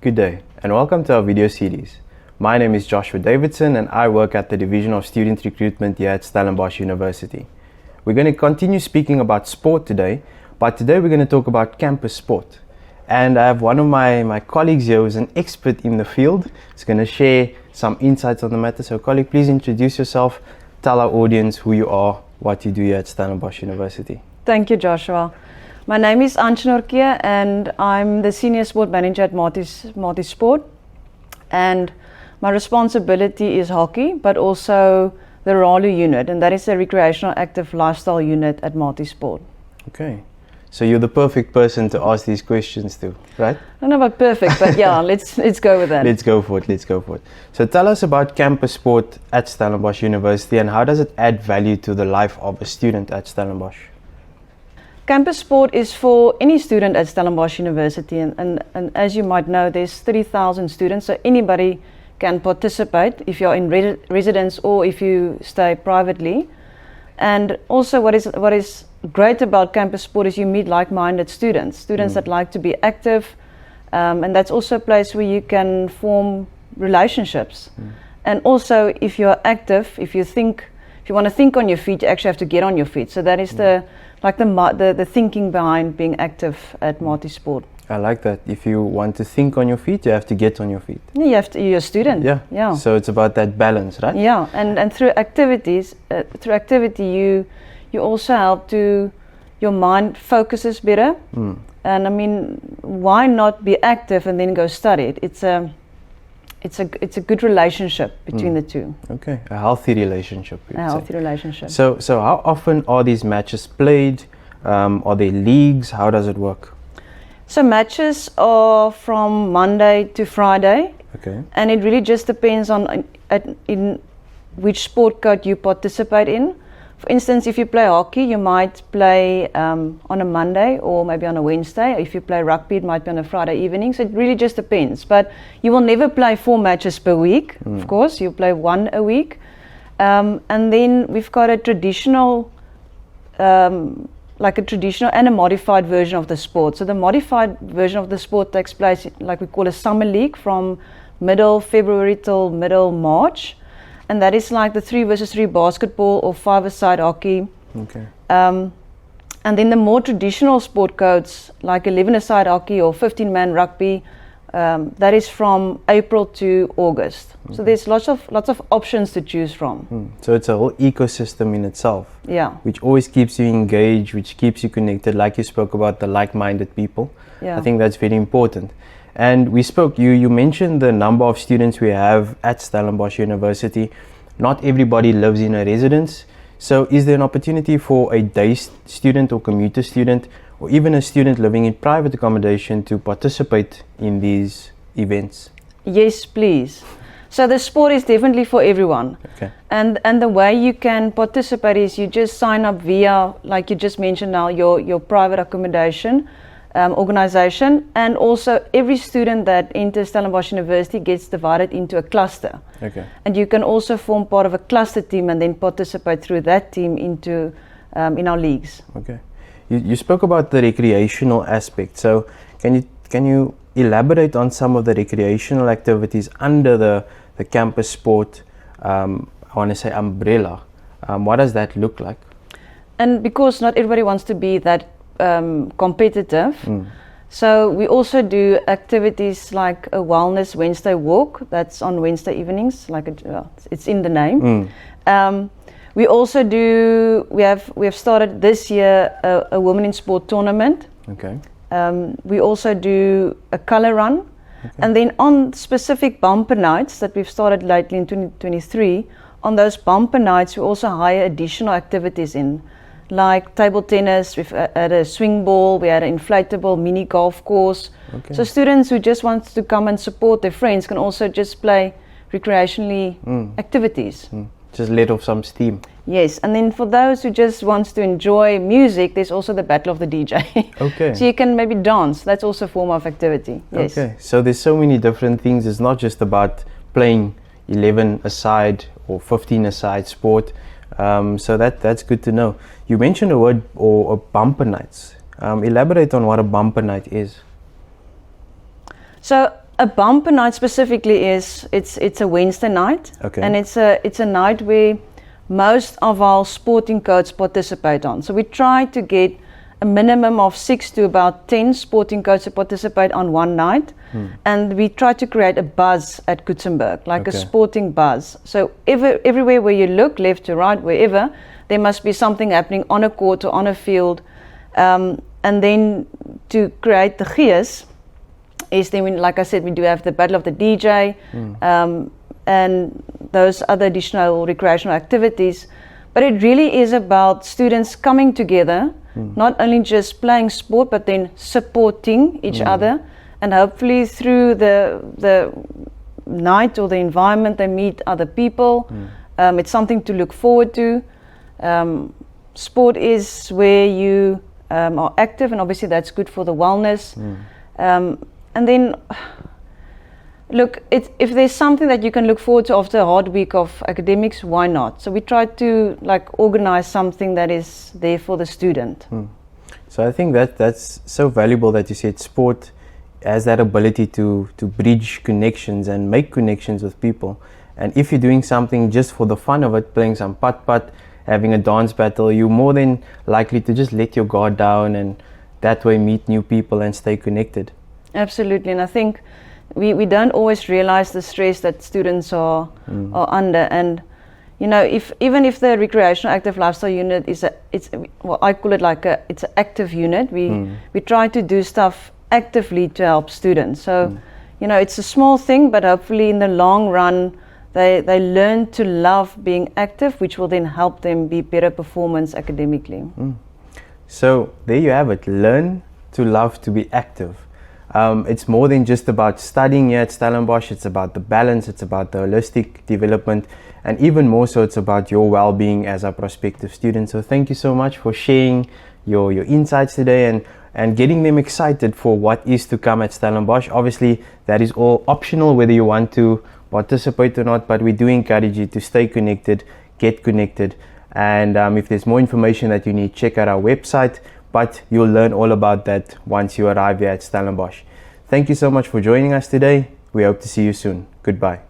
Good day and welcome to our video series. My name is Joshua Davidson and I work at the Division of Student Recruitment here at Stellenbosch University. We're going to continue speaking about sport today, but today we're going to talk about campus sport. And I have one of my colleagues here who's an expert in the field. He's going to share some insights on the matter. So colleague, please introduce yourself, tell our audience who you are, what you do here at Stellenbosch University. Thank you, Joshua. My name is Antje Norkia and I'm the Senior Sport Manager at Maties Sport. And my responsibility is hockey, but also the RALU unit, and that is the Recreational Active Lifestyle unit at Maties Sport. Okay, so you're the perfect person to ask these questions to, right? I don't know about perfect, but yeah, let's go with that. Let's go for it. So tell us about campus sport at Stellenbosch University and how does it add value to the life of a student at Stellenbosch? Campus sport is for any student at Stellenbosch University, and as you might know, there's 30,000 students, so anybody can participate if you're in residence or if you stay privately. And also what is great about campus sport is you meet like-minded students that like to be active, and that's also a place where you can form relationships. And also if you're active, if you want to think on your feet, you actually have to get on your feet. So that is the thinking behind being active at Maties Sport. I like that. If you want to think on your feet, you have to get on your feet. Yeah, you're a student. Yeah. So it's about that balance, right? Yeah, and through activity, you also help to your mind focuses better. And I mean, why not be active and then go study? It's a good relationship between the two. Okay, a healthy relationship. Relationship. So how often are these matches played? Are there leagues? How does it work? So matches are from Monday to Friday. Okay. And it really just depends on in which sport code you participate in. For instance, if you play hockey, you might play on a Monday or maybe on a Wednesday. If you play rugby, it might be on a Friday evening. So it really just depends. But you will never play 4 matches per week. Of course, you play 1 a week. And then we've got a traditional and a modified version of the sport. So the modified version of the sport takes place, like we call a summer league, from middle February till middle March. And that is like the 3 versus 3 basketball or 5-a-side hockey. Okay. And then the more traditional sport codes, like 11-a-side hockey or 15-man rugby, that is from April to August. Okay. So there's lots of options to choose from. So it's a whole ecosystem in itself. Yeah. Which always keeps you engaged, which keeps you connected, like you spoke about the like-minded people. Yeah. I think that's very important. And you mentioned the number of students we have at Stellenbosch University. Not everybody lives in a residence. So is there an opportunity for a day student or commuter student or even a student living in private accommodation to participate in these events? Yes, please. So the sport is definitely for everyone. Okay. And the way you can participate is you just sign up via, like you just mentioned now, your private accommodation organization, and also every student that enters Stellenbosch University gets divided into a cluster. Okay. And you can also form part of a cluster team and then participate through that team into in our leagues. Okay. You spoke about the recreational aspect. So can you elaborate on some of the recreational activities under the campus sport, I want to say umbrella? What does that look like? And because not everybody wants to be that competitive, so we also do activities like a wellness Wednesday walk. That's on Wednesday evenings, it's in the name. We also we have started this year a Women in Sport tournament. Okay. We also do a color run. Okay. And then on specific bumper nights that we've started lately in 2023, on those bumper nights we also hire additional activities in, like table tennis, we've had a swing ball, we had an inflatable mini golf course. Okay. So students who just want to come and support their friends can also just play recreationally activities. Just let off some steam. Yes, and then for those who just wants to enjoy music, there's also the battle of the DJ. Okay. So you can maybe dance, that's also a form of activity. Yes. Okay, so there's so many different things. It's not just about playing 11-a-side or 15-a-side sport. So that's good to know. You mentioned a word or bumper nights. Elaborate on what a bumper night is. So A bumper night specifically it's a Wednesday night, Okay. and it's a night where most of our sporting codes participate on. So we try to get a minimum of 6 to about 10 sporting codes to participate on one night, and we try to create a buzz at Kutsenberg, like a Okay. sporting buzz. So everywhere where you look, left to right, wherever, there must be something happening on a court or on a field, and then to create the gees is then, like I said, we do have the battle of the DJ, and those other additional recreational activities. But it really is about students coming together, not only just playing sport, but then supporting each other, and hopefully through the night or the environment they meet other people. It's something to look forward to. Sport is where you are active, and obviously that's good for the wellness. And then, look, if there's something that you can look forward to after a hard week of academics, why not? So we try to organize something that is there for the student. So I think that's so valuable that you said sport has that ability to bridge connections and make connections with people. And if you're doing something just for the fun of it, playing some putt-putt, having a dance battle, you're more than likely to just let your guard down and that way meet new people and stay connected. Absolutely, and I think we don't always realize the stress that students are under. And even if the recreational active lifestyle unit I call it it's an active unit. We try to do stuff actively to help students. So it's a small thing, but hopefully in the long run they learn to love being active, which will then help them be better performance academically. So there you have it. Learn to love to be active. It's more than just about studying here at Stellenbosch. It's about the balance, it's about the holistic development, and even more so it's about your well-being as a prospective student. So thank you so much for sharing your insights today and getting them excited for what is to come at Stellenbosch. Obviously that is all optional whether you want to participate or not, but we do encourage you to stay connected, get connected, and if there's more information that you need, check out our website. But you'll learn all about that once you arrive here at Stellenbosch. Thank you so much for joining us today. We hope to see you soon. Goodbye.